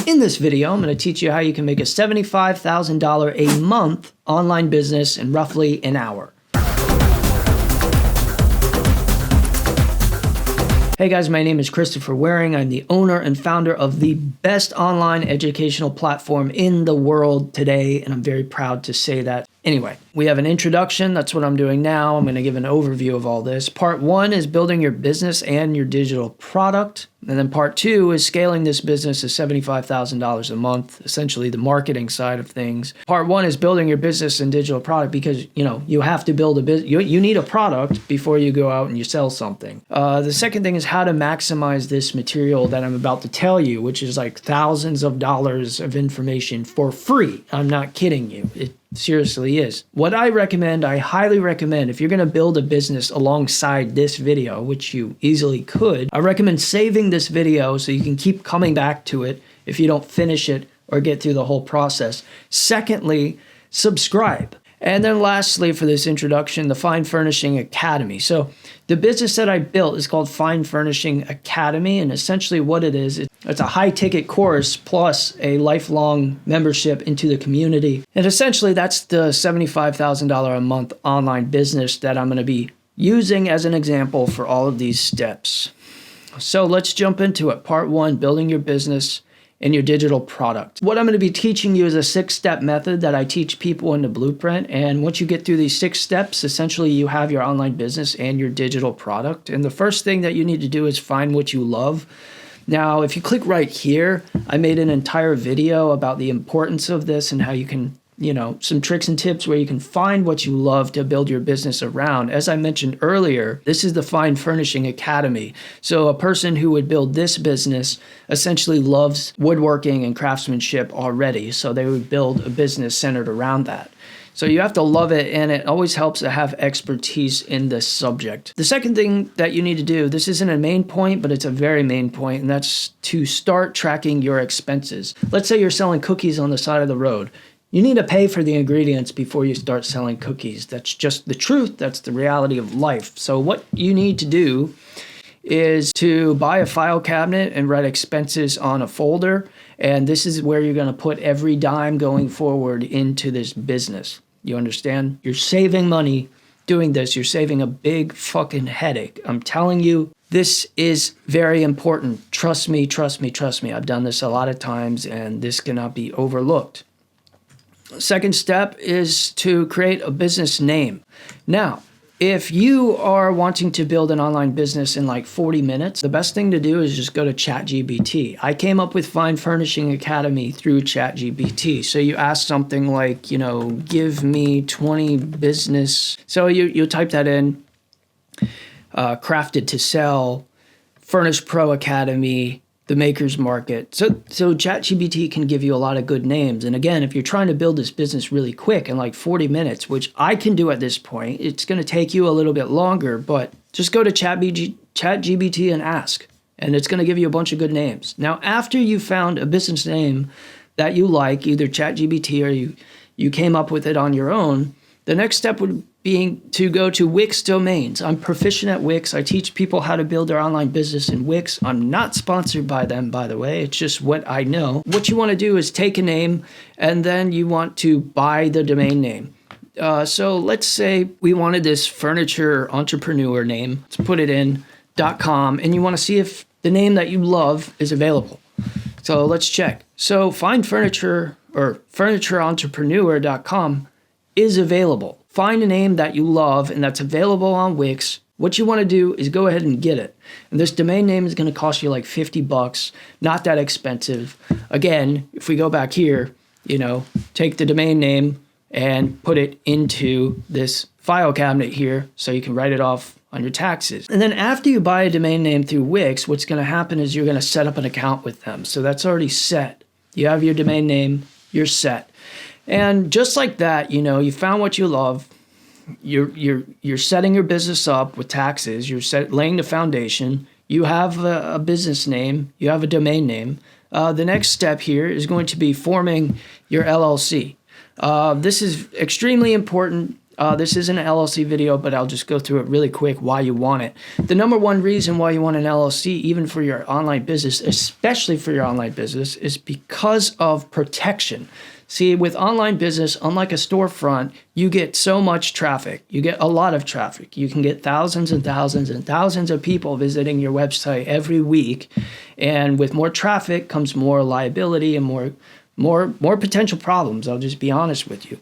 In this video, I'm going to teach you how you can make a $75,000 a month online business in roughly an hour. Hey guys, my name is Christopher Waring. I'm the owner and founder of the best online educational platform in the world today, and I'm very proud to say that. Anyway, we have an introduction. That's what I'm doing now. I'm going to give an overview of all this. Part 1 is building your business and your digital product. And then part 2 is scaling this business to $75,000 a month, essentially the marketing side of things. Part 1 is building your business and digital product because, you have to build a business. You need a product before you go out and you sell something. The second thing is how to maximize this material that I'm about to tell you, which is like thousands of dollars of information for free. I'm not kidding you. It seriously is. What I highly recommend, if you're going to build a business alongside this video, which you easily could, I recommend saving this video so you can keep coming back to it if you don't finish it or get through the whole process. Secondly, subscribe. And then lastly, for this introduction, the Fine Furnishing Academy. So the business that I built is called Fine Furnishing Academy. And essentially what it is, it's a high ticket course plus a lifelong membership into the community. And essentially that's the $75,000 a month online business that I'm going to be using as an example for all of these steps. So let's jump into it. Part 1, building your business and your digital product. What I'm going to be teaching you is a 6-step method that I teach people in the blueprint. And once you get through these 6 steps, essentially you have your online business and your digital product. And the first thing that you need to do is find what you love. Now, if you click right here, I made an entire video about the importance of this and how you can, some tricks and tips where you can find what you love to build your business around. As I mentioned earlier, this is the Fine Furnishing Academy. So a person who would build this business essentially loves woodworking and craftsmanship already. So they would build a business centered around that. So you have to love it, and it always helps to have expertise in this subject. The second thing that you need to do, this isn't a main point, but it's a very main point, and that's to start tracking your expenses. Let's say you're selling cookies on the side of the road. You need to pay for the ingredients before you start selling cookies. That's just the truth. That's the reality of life. So what you need to do is to buy a file cabinet and write expenses on a folder. And this is where you're going to put every dime going forward into this business. You understand? You're saving money doing this. You're saving a big fucking headache. I'm telling you, this is very important. Trust me, trust me, trust me. I've done this a lot of times, and this cannot be overlooked. Second step is to create a business name. Now, if you are wanting to build an online business in like 40 minutes, the best thing to do is just go to ChatGPT. I came up with Fine Furnishing Academy through ChatGPT. So you ask something like, give me 20 business. So you type that in, crafted to sell, Furnish Pro Academy, the Maker's Market. So ChatGPT can give you a lot of good names. And again, if you're trying to build this business really quick in like 40 minutes, which I can do at this point, it's going to take you a little bit longer, but just go to ChatGPT and ask, and it's going to give you a bunch of good names. Now, after you found a business name that you like, either ChatGPT or you came up with it on your own, the next step would be to go to Wix domains. I'm proficient at Wix. I teach people how to build their online business in Wix. I'm not sponsored by them, by the way. It's just what I know. What you want to do is take a name, and then you want to buy the domain name. So let's say we wanted this furniture entrepreneur name. Let's put it in .com, and you want to see if the name that you love is available. So let's check. So Find Furniture or furniturentrepreneur.com is available. Find a name that you love and that's available on Wix. What you want to do is go ahead and get it. And this domain name is going to cost you like $50, not that expensive. Again, if we go back here, take the domain name and put it into this file cabinet here so you can write it off on your taxes. And then after you buy a domain name through Wix, what's going to happen is you're going to set up an account with them. So that's already set. You have your domain name, you're set. And just like that, you found what you love. You're setting your business up with taxes. You're laying the foundation. You have a business name. You have a domain name. The next step here is going to be forming your LLC. This is extremely important. This isn't an LLC video, but I'll just go through it really quick why you want it. The number one reason why you want an LLC, even for your online business, especially for your online business, is because of protection. See, with online business, unlike a storefront, you get so much traffic. You get a lot of traffic. You can get thousands and thousands and thousands of people visiting your website every week. And with more traffic comes more liability and more potential problems. I'll just be honest with you.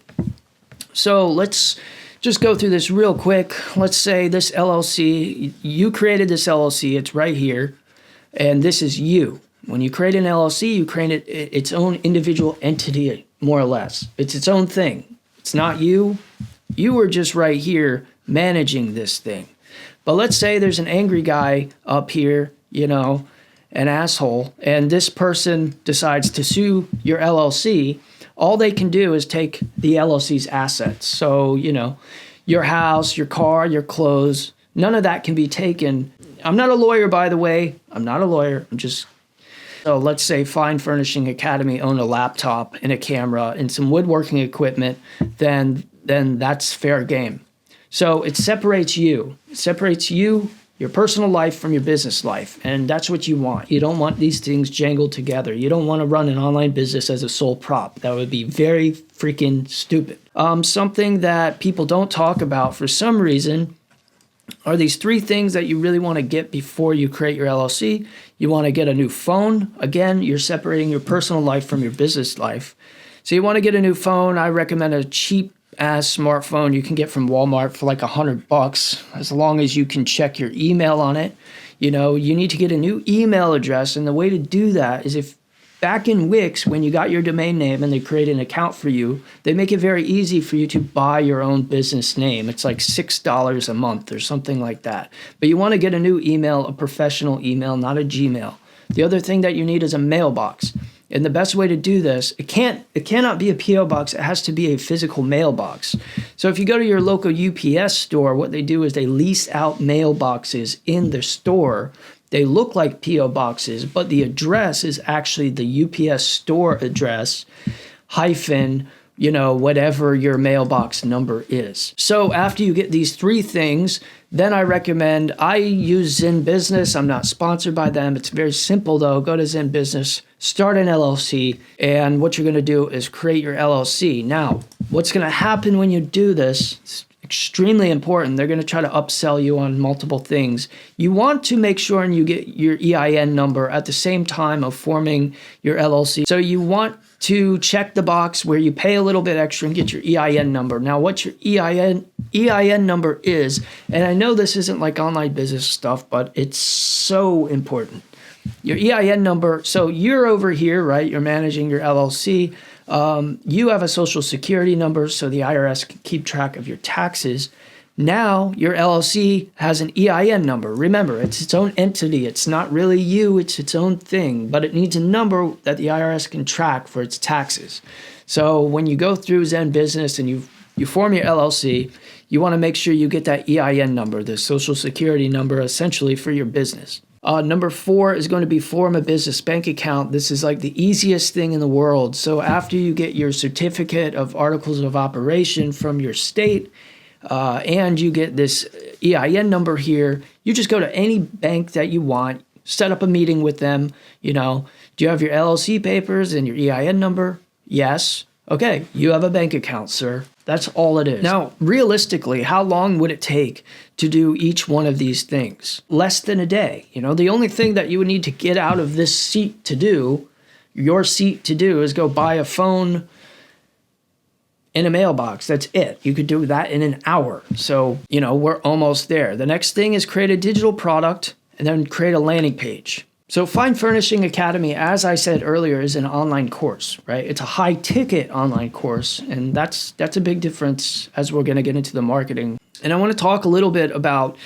So let's just go through this real quick. Let's say this LLC, you created this LLC, it's right here, and this is you. When you create an LLC, you create its own individual entity, more or less. It's its own thing. It's not you. You are just right here managing this thing. But let's say there's an angry guy up here, you know, an asshole, and this person decides to sue your LLC. All they can do is take the LLC's assets. So, you know, your house, your car, your clothes, none of that can be taken. I'm not a lawyer, by the way. I'm not a lawyer. So let's say Fine Furnishing Academy owned a laptop and a camera and some woodworking equipment, then that's fair game. So it separates you. It separates you, your personal life from your business life. And that's what you want. You don't want these things jangled together. You don't want to run an online business as a sole prop. That would be very freaking stupid. Something that people don't talk about for some reason are these three things that you really want to get before you create your LLC. You want to get a new phone. Again, you're separating your personal life from your business life. So you want to get a new phone. I recommend a cheap ass smartphone you can get from Walmart for like $100, as long as you can check your email on it. You know, you need to get a new email address, and the way to do that is if back in Wix, when you got your domain name and they create an account for you, they make it very easy for you to buy your own business name. It's like $6 a month or something like that. But you want to get a new email, a professional email, not a Gmail. The other thing that you need is a mailbox. And the best way to do this, it cannot be a PO box. It has to be a physical mailbox. So if you go to your local UPS store, what they do is they lease out mailboxes in the store. They look like PO boxes, but the address is actually the UPS store address hyphen, you know, whatever your mailbox number is. So after you get these three things, then I use Zen Business. I'm not sponsored by them. It's very simple though. Go to Zen Business, start an LLC, and what you're going to do is create your LLC. Now, what's going to happen when you do this, it's extremely important. They're going to try to upsell you on multiple things. You want to make sure and you get your EIN number at the same time of forming your LLC. So you want to check the box where you pay a little bit extra and get your EIN number. Now, what your EIN number is, and I know this isn't like online business stuff, but it's so important. Your EIN number, so you're over here, right? You're managing your LLC. You have a social security number so the IRS can keep track of your taxes. Now your LLC has an EIN number. Remember, it's its own entity. It's not really you, it's its own thing, but it needs a number that the IRS can track for its taxes. So when you go through Zen Business and you form your LLC, you want to make sure you get that EIN number, the social security number, essentially for your business. Number 4 is going to be form a business bank account. This is like the easiest thing in the world. So after you get your certificate of articles of operation from your state, and you get this EIN number here, you just go to any bank that you want, set up a meeting with them. You know, do you have your LLC papers and your EIN number? Yes. Okay, you have a bank account, sir. That's all it is. Now, realistically, how long would it take to do each one of these things? Less than a day. You know, the only thing that you would need to get out of this seat to do, your seat to do, is go buy a phone in a mailbox. That's it. You could do that in an hour. So, you know, we're almost there. The next thing is create a digital product and then create a landing page. So Fine Furnishing Academy, as I said earlier, is an online course, right? It's a high-ticket online course, and that's a big difference as we're going to get into the marketing. And I want to talk a little bit about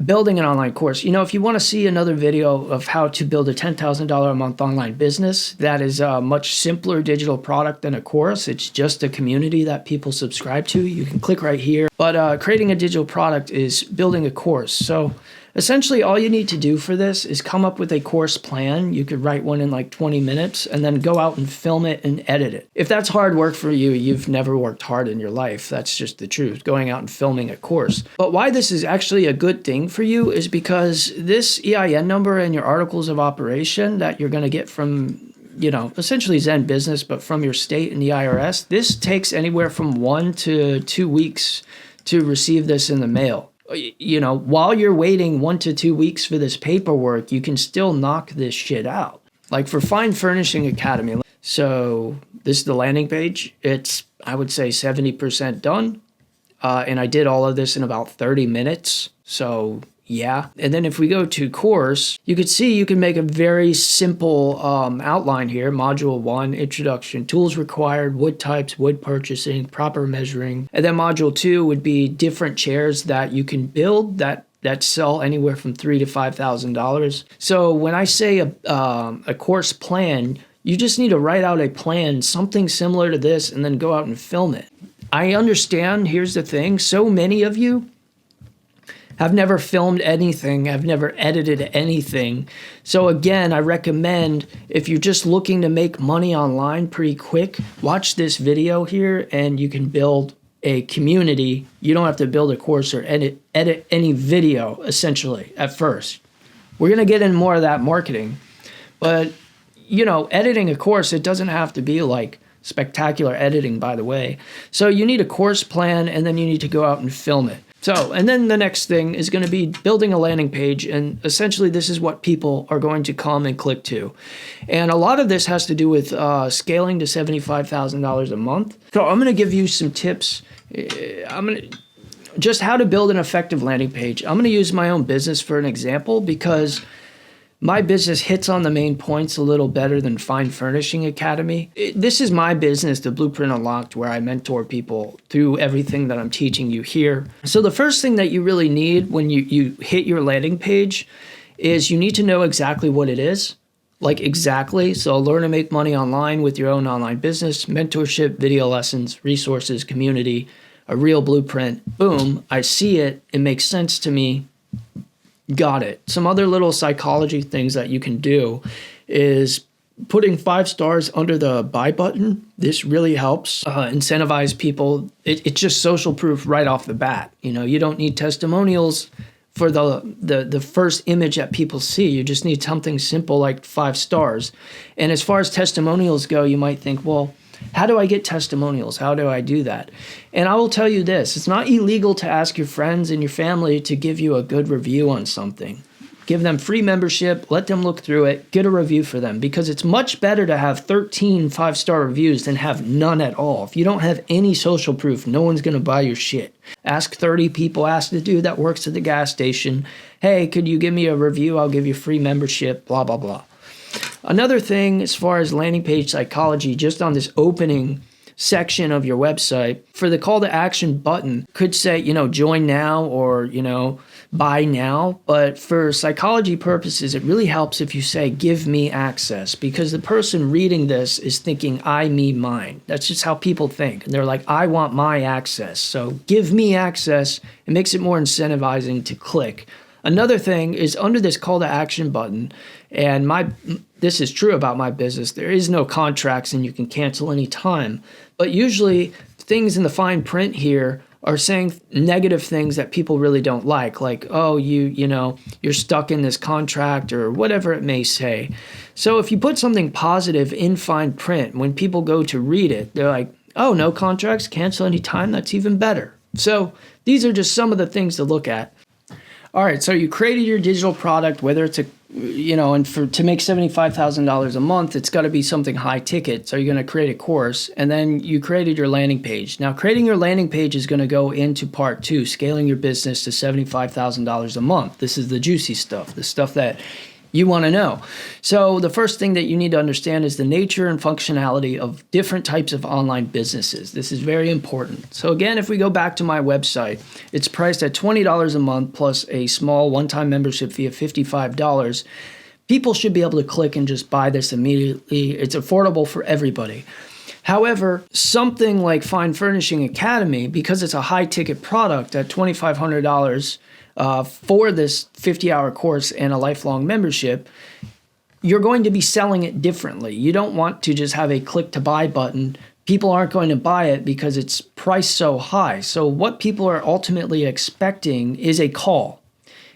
building an online course. You know, if you want to see another video of how to build a $10,000 a month online business, that is a much simpler digital product than a course. It's just a community that people subscribe to. You can click right here. But creating a digital product is building a course. So Essentially, all you need to do for this is come up with a course plan. You could write one in like 20 minutes and then go out and film it and edit it. If that's hard work for you, you've never worked hard in your life. That's just the truth, going out and filming a course. But why this is actually a good thing for you is because this EIN number and your articles of operation that you're going to get from, essentially Zen Business, but from your state and the IRS, this takes anywhere from 1 to 2 weeks to receive this in the mail. While you're waiting 1 to 2 weeks for this paperwork, you can still knock this shit out. Like for Fine Furnishing Academy. So this is the landing page. It's, I would say, 70% done. And I did all of this in about 30 minutes. So yeah. And then if we go to course, you could see you can make a very simple outline here. Module 1, introduction, tools required, wood types, wood purchasing, proper measuring. And then module 2 would be different chairs that you can build that sell anywhere from $3,000 to $5,000. So when I say a course plan, you just need to write out a plan, something similar to this, and then go out and film it. I understand, here's the thing, so many of you have never filmed anything, have never edited anything. So again, I recommend if you're just looking to make money online pretty quick, watch this video here and you can build a community. You don't have to build a course or edit any video, essentially, at first. We're gonna get in more of that marketing. But, editing a course, it doesn't have to be like spectacular editing, by the way. So you need a course plan and then you need to go out and film it. So, and then the next thing is going to be building a landing page, and essentially this is what people are going to come and click to. And a lot of this has to do with scaling to $75,000 a month. So I'm going to give you some tips. Just how to build an effective landing page. I'm going to use my own business for an example because my business hits on the main points a little better than Fine Furnishing Academy. This is my business, The Blueprint Unlocked, where I mentor people through everything that I'm teaching you here. So the first thing that you really need when you hit your landing page is you need to know exactly what it is. Like exactly. So learn to make money online with your own online business, mentorship, video lessons, resources, community, a real blueprint. Boom, I see it. It makes sense to me. Got it. Some other little psychology things that you can do is putting 5 stars under the buy button. This really helps incentivize people. It's just social proof right off the bat. You don't need testimonials for the first image that people see. You just need something simple like 5 stars. And as far as testimonials go, you might think, well, how do I get testimonials? How do I do that? And I will tell you this, it's not illegal to ask your friends and your family to give you a good review on something. Give them free membership, let them look through it, get a review for them, because it's much better to have 13 5-star reviews than have none at all. If you don't have any social proof, no one's going to buy your shit. Ask 30 people, ask the dude that works at the gas station, hey, could you give me a review? I'll give you free membership, blah, blah, blah. Another thing as far as landing page psychology, just on this opening section of your website, for the call to action button, could say, join now or, buy now. But for psychology purposes, it really helps if you say, give me access, because the person reading this is thinking, I, me, mine. That's just how people think. And they're like, I want my access. So give me access. It makes it more incentivizing to click. Another thing is under this call to action button, and this is true about my business, there is no contracts and you can cancel any time. But usually things in the fine print here are saying negative things that people really don't like oh, you're stuck in this contract or whatever it may say. So if you put something positive in fine print, when people go to read it, they're like, oh, no contracts, cancel any time, that's even better. So these are just some of the things to look at. All right, so you created your digital product, whether it's to make $75,000 a month, it's got to be something high ticket. So you're going to create a course, and then you created your landing page. Now, creating your landing page is going to go into part 2, scaling your business to $75,000 a month. This is the juicy stuff, the stuff that you want to know. So the first thing that you need to understand is the nature and functionality of different types of online businesses. This is very important. So again, if we go back to my website, it's priced at $20 a month plus a small one-time membership fee of $55. People should be able to click and just buy this immediately. It's affordable for everybody. However, something like Fine Furnishing Academy, because it's a high-ticket product at $2,500, for this 50-hour course and a lifelong membership, you're going to be selling it differently. You don't want to just have a click to buy button. People aren't going to buy it because it's priced so high. So what people are ultimately expecting is a call.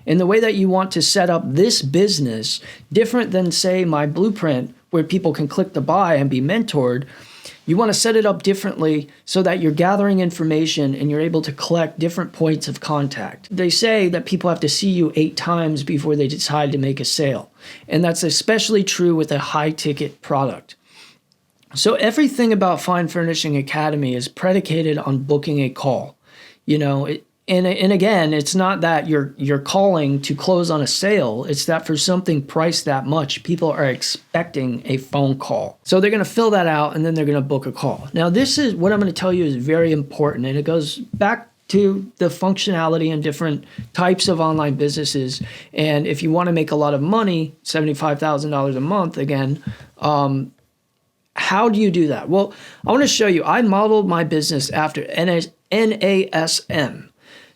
And the way that you want to set up this business, different than, say, my blueprint, where people can click to buy and be mentored, you want to set it up differently so that you're gathering information and you're able to collect different points of contact. They say that people have to see you 8 times before they decide to make a sale. And that's especially true with a high-ticket product. So everything about Fine Furnishing Academy is predicated on booking a call. And again, it's not that you're calling to close on a sale. It's that for something priced that much, people are expecting a phone call. So they're going to fill that out and then they're going to book a call. Now, this is what I'm going to tell you is very important, and it goes back to the functionality and different types of online businesses. And if you want to make a lot of money, $75,000 a month, again, how do you do that? Well, I want to show you. I modeled my business after NASM.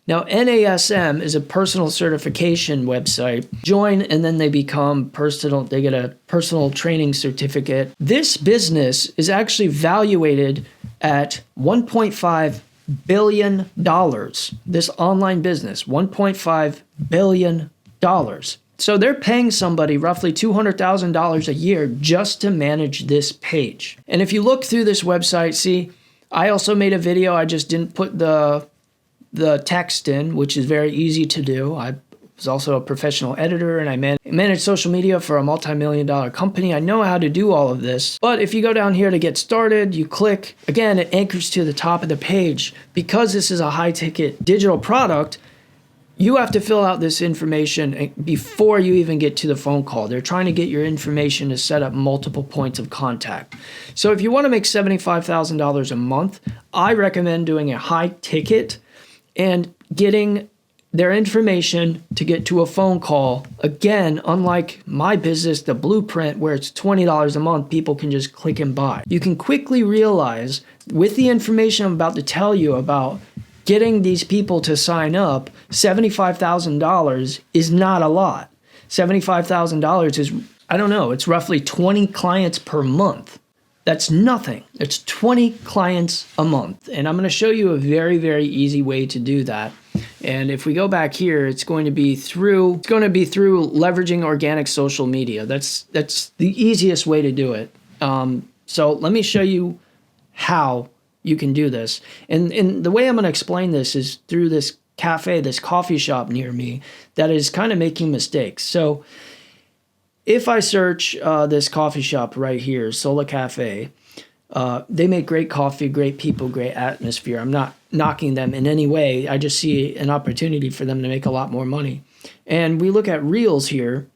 Now, NASM is a personal certification website. Join, and then they become personal. They get a personal training certificate. This business is actually valuated at $1.5 billion. This online business, $1.5 billion. So they're paying somebody roughly $200,000 a year just to manage this page. And if you look through this website, see, I also made a video. I just didn't put the text in, which is very easy to do. I was also a professional editor, and I managed social media for a multi-million-dollar company. I know how to do all of this. But if you go down here to get started, you click, again, it anchors to the top of the page. Because this is a high-ticket digital product, you have to fill out this information before you even get to the phone call. They're trying to get your information to set up multiple points of contact. So if you want to make $75,000 a month, I recommend doing a high ticket and getting their information to get to a phone call. Again, unlike my business, the blueprint, where it's $20 a month, people can just click and buy. You can quickly realize with the information I'm about to tell you about getting these people to sign up, $75,000 is not a lot. $75,000 is, I don't know, it's roughly 20 clients per month. That's nothing. It's 20 clients a month. And I'm going to show you a very, very easy way to do that. And if we go back here, it's going to be through leveraging organic social media. That's the easiest way to do it. So let me show you how you can do this. And the way I'm going to explain this is through this cafe, this coffee shop near me that is kind of making mistakes. So if I search this coffee shop right here, Sola Cafe, they make great coffee, great people, great atmosphere. I'm not knocking them in any way. I just see an opportunity for them to make a lot more money. And we look at reels here.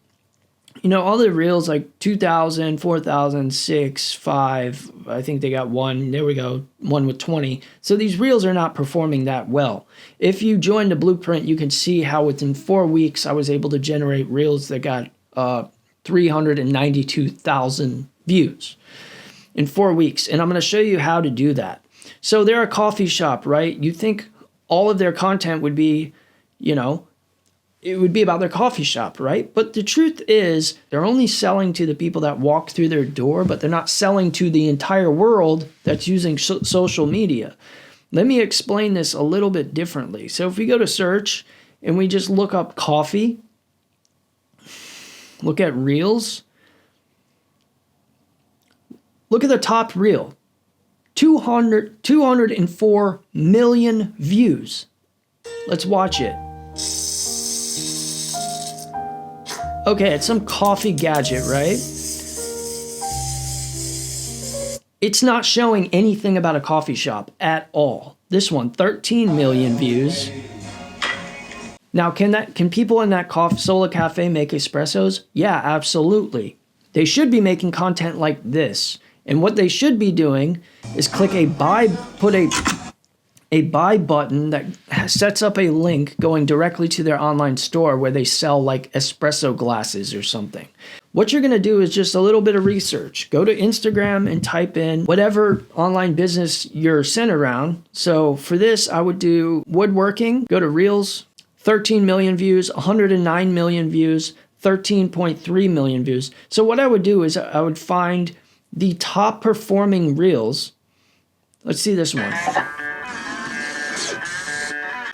All the reels like 2,000, 4,000, 6, 5. I think they got one. There we go. One with 20. So these reels are not performing that well. If you join the blueprint, you can see how within 4 weeks I was able to generate reels that got 392,000 views in 4 weeks. And I'm going to show you how to do that. So they're a coffee shop, right? You think all of their content would be, it would be about their coffee shop, right? But the truth is they're only selling to the people that walk through their door, but they're not selling to the entire world that's using social media. Let me explain this a little bit differently. So if we go to search and we just look up coffee, look at reels. Look at the top reel. 204 million views. Let's watch it. Okay, it's some coffee gadget, right? It's not showing anything about a coffee shop at all. This one, 13 million views. Now, can people in that Sola Cafe make espressos? Yeah, absolutely. They should be making content like this. And what they should be doing is click put a buy button that sets up a link going directly to their online store where they sell like espresso glasses or something. What you're going to do is just a little bit of research. Go to Instagram and type in whatever online business you're centered around. So for this, I would do woodworking. Go to Reels, 13 million views, 109 million views, 13.3 million views. So what I would do is I would find the top performing reels. Let's see this one.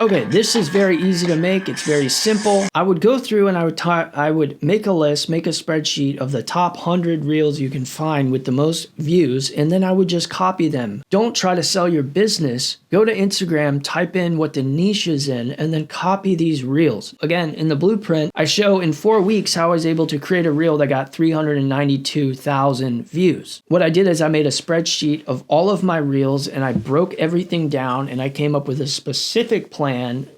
Okay, this is very easy to make. It's very simple. I would go through and I would make a list, make a spreadsheet of the top 100 reels you can find with the most views, and then I would just copy them. Don't try to sell your business. Go to Instagram, type in what the niche is in, and then copy these reels. Again, in the blueprint, I show in 4 weeks how I was able to create a reel that got 392,000 views. What I did is I made a spreadsheet of all of my reels and I broke everything down and I came up with a specific plan.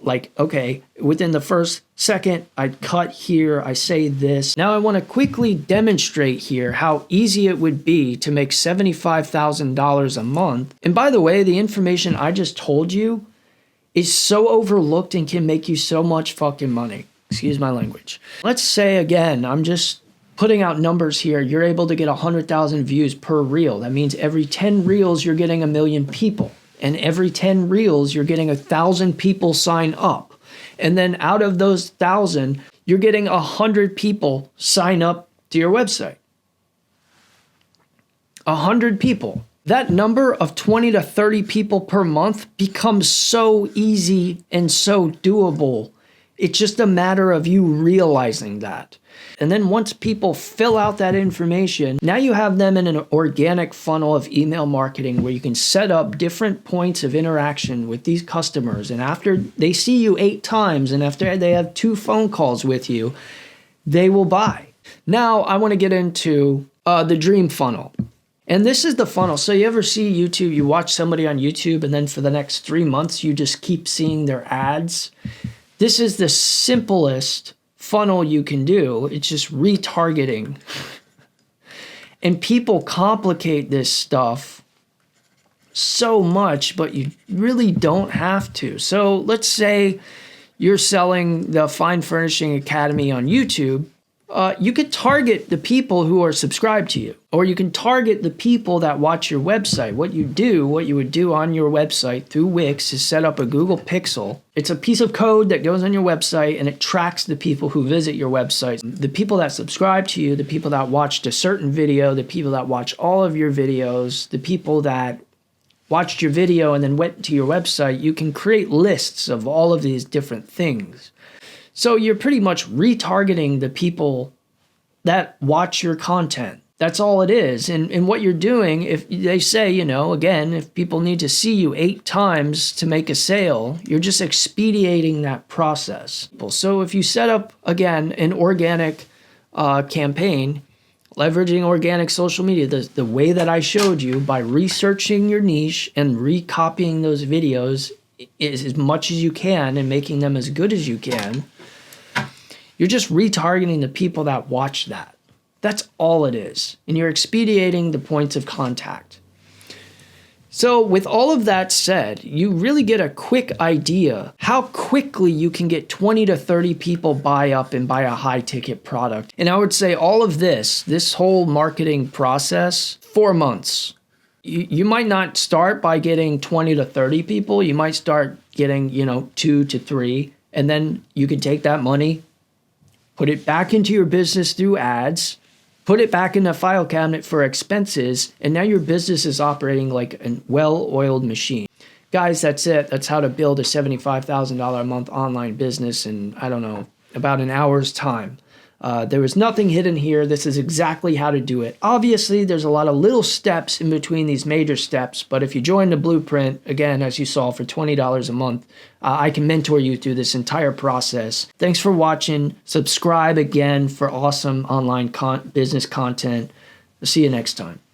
Like, okay, within the first second, I cut here, I say this. Now I want to quickly demonstrate here how easy it would be to make $75,000 a month. And by the way, the information I just told you is so overlooked and can make you so much fucking money. Excuse my language. Let's say again, I'm just putting out numbers here. You're able to get 100,000 views per reel. That means every 10 reels, you're getting 1 million people. And every 10 reels, you're getting 1,000 people sign up. And then out of those 1,000, you're getting 100 people sign up to your website. 100 people. That number of 20 to 30 people per month becomes so easy and so doable. It's just a matter of you realizing that. And then once people fill out that information, now you have them in an organic funnel of email marketing where you can set up different points of interaction with these customers. And after they see you 8 times and after they have 2 phone calls with you, they will buy. Now I want to get into the dream funnel. And this is the funnel. So you ever see YouTube, you watch somebody on YouTube and then for the next 3 months, you just keep seeing their ads. This is the simplest funnel you can do. It's just retargeting. And people complicate this stuff so much, but you really don't have to. So let's say you're selling the Fine Furnishing Academy on YouTube. You could target the people who are subscribed to you, or you can target the people that watch your website. What you would do on your website through Wix is set up a Google Pixel. It's a piece of code that goes on your website and it tracks the people who visit your website. The people that subscribe to you, the people that watched a certain video, the people that watch all of your videos, the people that watched your video and then went to your website, you can create lists of all of these different things. So you're pretty much retargeting the people that watch your content. That's all it is. And what you're doing, if they say, again, if people need to see you 8 times to make a sale, you're just expediting that process. So if you set up, again, an organic campaign, leveraging organic social media, the way that I showed you, by researching your niche and recopying those videos as much as you can and making them as good as you can, you're just retargeting the people that watch that. That's all it is. And you're expediting the points of contact. So with all of that said, you really get a quick idea how quickly you can get 20 to 30 people buy up and buy a high ticket product. And I would say all of this whole marketing process, 4 months. You might not start by getting 20 to 30 people. You might start getting, 2 to 3. And then you can take that money, put it back into your business through ads, put it back in the file cabinet for expenses, and now your business is operating like a well-oiled machine. Guys, that's it. That's how to build a $75,000 a month online business in, about an hour's time. There was nothing hidden here. This is exactly how to do it. Obviously, there's a lot of little steps in between these major steps, but if you join the blueprint, again, as you saw, for $20 a month, I can mentor you through this entire process. Thanks for watching. Subscribe again for awesome online business content. I'll see you next time.